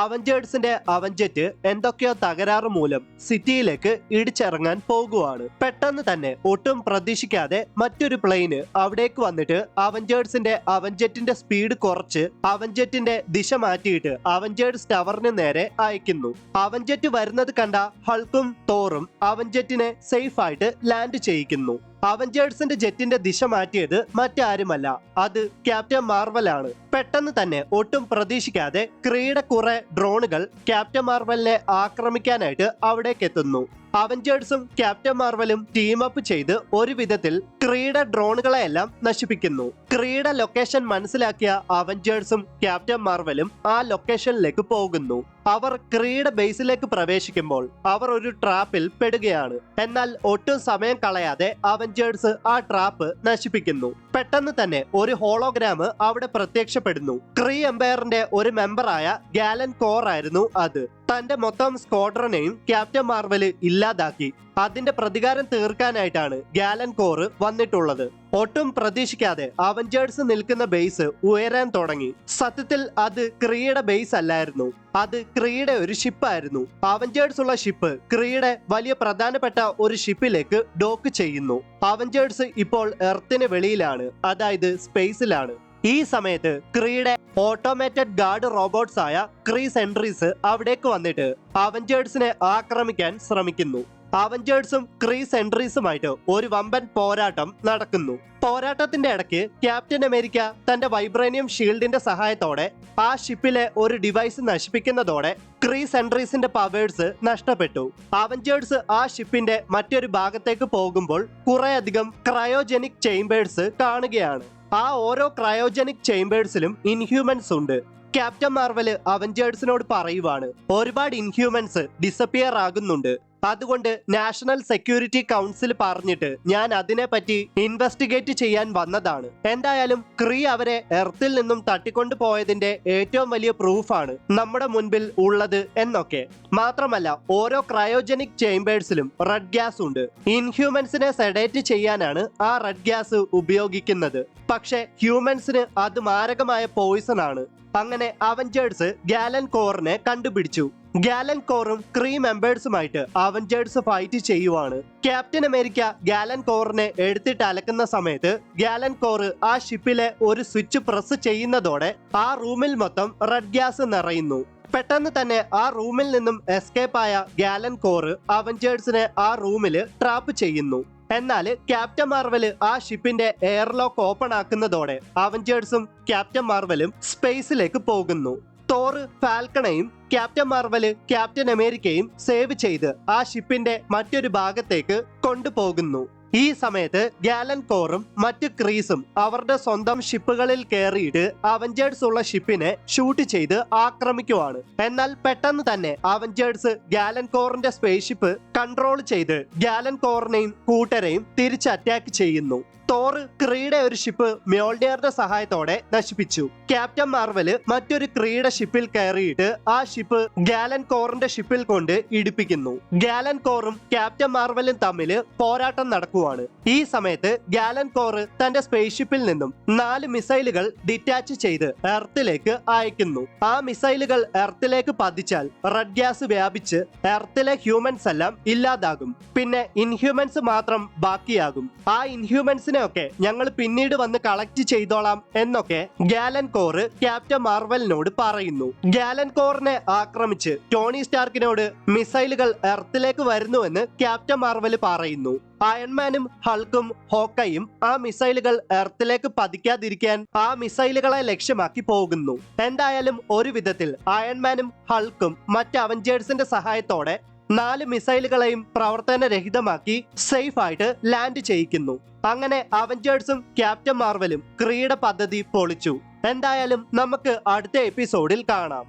അവഞ്ചേഴ്സിന്റെ അവഞ്ചറ്റ് എന്തൊക്കെയോ തകരാറ് മൂലം സിറ്റിയിലേക്ക് ഇടിച്ചിറങ്ങാൻ പോകുവാണ്. പെട്ടെന്ന് തന്നെ ഒട്ടും പ്രതീക്ഷിക്കാതെ മറ്റൊരു പ്ലെയിന് അവിടേക്ക് വന്നിട്ട് അവഞ്ചേഴ്സിന്റെ അവഞ്ചറ്റിന്റെ സ്പീഡ് കുറച്ച് അവഞ്ചറ്റിന്റെ ദിശ മാറ്റിയിട്ട് അവഞ്ചേഴ്സ് ടവറിന് നേരെ അയക്കുന്നു. അവഞ്ചറ്റ് വരുന്നത് കണ്ട ഹൾക്കും തോറും അവഞ്ചറ്റിനെ സേഫ് ആയിട്ട് ലാൻഡ് ചെയ്യിക്കുന്നു. അവഞ്ചേഴ്സിന്റെ ജെറ്റിന്റെ ദിശ മാറ്റിയത് മറ്റാരുമല്ല, അത് ക്യാപ്റ്റൻ മാർവൽ ആണ്. പെട്ടെന്ന് തന്നെ ഒട്ടും പ്രതീക്ഷിക്കാതെ ക്രീയുടെ കുറെ ഡ്രോണുകൾ ക്യാപ്റ്റൻ മാർവലിനെ ആക്രമിക്കാനായിട്ട് അവിടേക്ക് എത്തുന്നു. അവഞ്ചേഴ്സും ക്യാപ്റ്റൻ മാർവലും ടീം അപ്പ് ചെയ്ത് ഒരു വിധത്തിൽ ക്രീയുടെ ഡ്രോണുകളെയെല്ലാം നശിപ്പിക്കുന്നു. ക്രീയുടെ ലൊക്കേഷൻ മനസ്സിലാക്കിയ അവഞ്ചേഴ്സും ക്യാപ്റ്റൻ മാർവലും ആ ലൊക്കേഷനിലേക്ക് പോകുന്നു. അവർ ക്രീയുടെ ബേസിലേക്ക് പ്രവേശിക്കുമ്പോൾ അവർ ഒരു ട്രാപ്പിൽ പെടുകയാണ്. എന്നാൽ ഒട്ടും സമയം കളയാതെ അവഞ്ചേഴ്സ് ആ ട്രാപ്പ് നശിപ്പിക്കുന്നു. പെട്ടെന്ന് തന്നെ ഒരു ഹോളോഗ്രാം അവിടെ പ്രത്യക്ഷപ്പെടുന്നു. ക്രീ എംപയറിന്റെ ഒരു മെമ്പറായ ഗാലൻ കോർ ആയിരുന്നു അത്. തന്റെ മൊത്തം സ്ക്വാഡ്രനെയും ക്യാപ്റ്റൻ മാർവല് ഇല്ലാതാക്കി. അതിന്റെ പ്രതികാരം തീർക്കാനായിട്ടാണ് ഗാലൻ കോർ വന്നിട്ടുള്ളത്. ഒട്ടും പ്രതീക്ഷിക്കാതെ അവഞ്ചേഴ്സ് നിൽക്കുന്ന ബേസ് ഉയരാൻ തുടങ്ങി. സത്യത്തിൽ അത് ക്രീയുടെ ബേസ് അല്ലായിരുന്നു, അത് ക്രീയുടെ ഒരു ഷിപ്പായിരുന്നു. അവഞ്ചേഴ്സ് ഉള്ള ഷിപ്പ് ക്രീയുടെ വലിയ പ്രധാനപ്പെട്ട ഒരു ഷിപ്പിലേക്ക് ഡോക്ക് ചെയ്യുന്നു. അവഞ്ചേഴ്സ് ഇപ്പോൾ എർത്തിന് വെളിയിലാണ്, അതായത് സ്പേസിലാണ്. ഈ സമയത്ത് ക്രീയുടെ ഓട്ടോമേറ്റഡ് ഗാർഡ് റോബോട്ട്സ് ആയ ക്രീ സെൻട്രീസ് അവിടേക്ക് വന്നിട്ട് അവഞ്ചേഴ്സിനെ ആക്രമിക്കാൻ ശ്രമിക്കുന്നു. അവഞ്ചേഴ്സും ക്രീ സെൻട്രീസുമായിട്ട് ഒരു വമ്പൻ പോരാട്ടം നടക്കുന്നു. പോരാട്ടത്തിന്റെ ഇടയ്ക്ക് ക്യാപ്റ്റൻ അമേരിക്ക തന്റെ വൈബ്രേനിയം ഷീൽഡിന്റെ സഹായത്തോടെ ആ ഷിപ്പിലെ ഒരു ഡിവൈസ് നശിപ്പിക്കുന്നതോടെ ക്രീ സെൻട്രീസിന്റെ പവേഴ്സ് നഷ്ടപ്പെട്ടു. അവഞ്ചേഴ്സ് ആ ഷിപ്പിന്റെ മറ്റൊരു ഭാഗത്തേക്ക് പോകുമ്പോൾ കുറേയധികം ക്രയോജനിക് ചേംബേഴ്സ് കാണുകയാണ്. ആ ഓരോ ക്രയോജനിക് ചേംബേഴ്സിലും ഇൻഹ്യൂമൻസ് ഉണ്ട്. ക്യാപ്റ്റൻ മാർവല് അവഞ്ചേഴ്സിനോട് പറയുവാണ്, ഒരുപാട് ഇൻഹ്യൂമൻസ് ഡിസപ്പിയർ ആകുന്നുണ്ട്, അതുകൊണ്ട് നാഷണൽ സെക്യൂരിറ്റി കൗൺസിൽ പറഞ്ഞിട്ട് ഞാൻ അതിനെപ്പറ്റി ഇൻവെസ്റ്റിഗേറ്റ് ചെയ്യാൻ വന്നതാണ്. എന്തായാലും ക്രീ അവരെ എർത്തിൽ നിന്നും തട്ടിക്കൊണ്ടു പോയതിന്റെ ഏറ്റവും വലിയ പ്രൂഫാണ് നമ്മുടെ മുൻപിൽ ഉള്ളത് എന്നൊക്കെ. മാത്രമല്ല ഓരോ ക്രയോജനിക് ചേംബേഴ്സിലും റെഡ് ഗ്യാസ് ഉണ്ട്. ഇൻഹ്യൂമൻസിനെ സെഡേറ്റ് ചെയ്യാനാണ് ആ റെഡ് ഗ്യാസ് ഉപയോഗിക്കുന്നത്. പക്ഷെ ഹ്യൂമൻസിന് അത് മാരകമായ പോയിസൺ ആണ്. അങ്ങനെ അവഞ്ചേഴ്സ് ഗാലൻ കോറിനെ കണ്ടുപിടിച്ചു. ഗാലൻ കോറും ക്രീ മെമ്പേഴ്സുമായിട്ട് അവഞ്ചേഴ്സ് ഫൈറ്റ് ചെയ്യുവാണ്. ക്യാപ്റ്റൻ അമേരിക്ക ഗാലൻ കോറിനെ എടുത്തിട്ട് അലക്കുന്ന സമയത്ത് ഗാലൻ കോറ് ആ ഷിപ്പിലെ ഒരു സ്വിച്ച് പ്രസ് ചെയ്യുന്നതോടെ ആ റൂമിൽ മൊത്തം റെഡ് ഗ്യാസ് നിറയുന്നു. പെട്ടെന്ന് തന്നെ ആ റൂമിൽ നിന്നും എസ്കേപ്പ് ആയ ഗാലൻ കോറ് അവഞ്ചേഴ്സിനെ ആ റൂമിൽ ട്രാപ്പ് ചെയ്യുന്നു. എന്നാൽ ക്യാപ്റ്റൻ മാർവല് ആ ഷിപ്പിന്റെ എയർലോക്ക് ഓപ്പൺ ആക്കുന്നതോടെ അവഞ്ചേഴ്സും ക്യാപ്റ്റൻ മാർവലും സ്പേസിലേക്ക് പോകുന്നു. തോറ് ഫാൽക്കണയും ക്യാപ്റ്റൻ മാർവല് ക്യാപ്റ്റൻ അമേരിക്കയും സേവ് ചെയ്ത് ആ ഷിപ്പിന്റെ മറ്റൊരു ഭാഗത്തേക്ക് കൊണ്ടുപോകുന്നു. ഈ സമയത്ത് ഗാലൻ കോറും മറ്റു ക്രീസും അവരുടെ സ്വന്തം ഷിപ്പുകളിൽ കയറിയിട്ട് അവഞ്ചേഴ്സ് ഉള്ള ഷിപ്പിനെ ഷൂട്ട് ചെയ്ത് ആക്രമിക്കുവാണ്. എന്നാൽ പെട്ടെന്ന് തന്നെ അവഞ്ചേഴ്സ് ഗാലൻ കോറിന്റെ സ്പേസ് ഷിപ്പ് കൺട്രോൾ ചെയ്ത് ഗാലൻ കോറിനെയും കൂട്ടരെയും തിരിച്ച് അറ്റാക്ക് ചെയ്യുന്നു. തോറ് ക്രീയുടെ ഒരു ഷിപ്പ് മ്യോൾഡിയറുടെ സഹായത്തോടെ നശിപ്പിച്ചു. ക്യാപ്റ്റൻ മാർവല് മറ്റൊരു ക്രീയുടെ ഷിപ്പിൽ കയറിയിട്ട് ആ ഷിപ്പ് ഗാലൻ കോറിന്റെ ഷിപ്പിൽ കൊണ്ട് ഇടിപ്പിക്കുന്നു. ഗാലൻ കോറും ക്യാപ്റ്റൻ മാർവലും തമ്മിൽ പോരാട്ടം നടക്കുവാണ്. ഈ സമയത്ത് ഗാലൻ കോറ് തന്റെ സ്പേസ് ഷിപ്പിൽ നിന്നും 4 മിസൈലുകൾ ഡിറ്റാച്ച് ചെയ്ത് എർത്തിലേക്ക് അയക്കുന്നു. ആ മിസൈലുകൾ എർത്തിലേക്ക് പതിച്ചാൽ റെഡ് ഗ്യാസ് വ്യാപിച്ച് എർത്തിലെ ഹ്യൂമൻസ് എല്ലാം ഇല്ലാതാകും. പിന്നെ ഇൻഹ്യൂമൻസ് മാത്രം ബാക്കിയാകും. ആ ഇൻഹ്യൂമൻസിനെ ഒക്കെ ഞങ്ങൾ പിന്നീട് വന്ന് കളക്ട് ചെയ്തോളാം എന്നൊക്കെ ഗാലൻ കോറ് ക്യാപ്റ്റൻ മാർവലിനോട് പറയുന്നു. ഗാലൻ കോറിനെ ആക്രമിച്ച് ടോണി സ്റ്റാർക്കിനോട് മിസൈലുകൾ എർത്തിലേക്ക് വരുന്നുവെന്ന് ക്യാപ്റ്റൻ മാർവല് പറയുന്നു. അയൺമാനും ഹൾക്കും ഹോക്കയും ആ മിസൈലുകൾ എർത്തിലേക്ക് പതിക്കാതിരിക്കാൻ ആ മിസൈലുകളെ ലക്ഷ്യമാക്കി പോകുന്നു. എന്തായാലും ഒരു വിധത്തിൽ അയൺമാനും ഹൾക്കും മറ്റ് അവഞ്ചേഴ്സിന്റെ സഹായത്തോടെ 4 മിസൈലുകളെയും പ്രവർത്തനരഹിതമാക്കി സേഫ് ആയിട്ട് ലാൻഡ് ചെയ്യിക്കുന്നു. അങ്ങനെ അവഞ്ചേഴ്സും ക്യാപ്റ്റൻ മാർവലും ക്രീയുടെ പദ്ധതി പൊളിച്ചു. എന്തായാലും നമുക്ക് അടുത്ത എപ്പിസോഡിൽ കാണാം.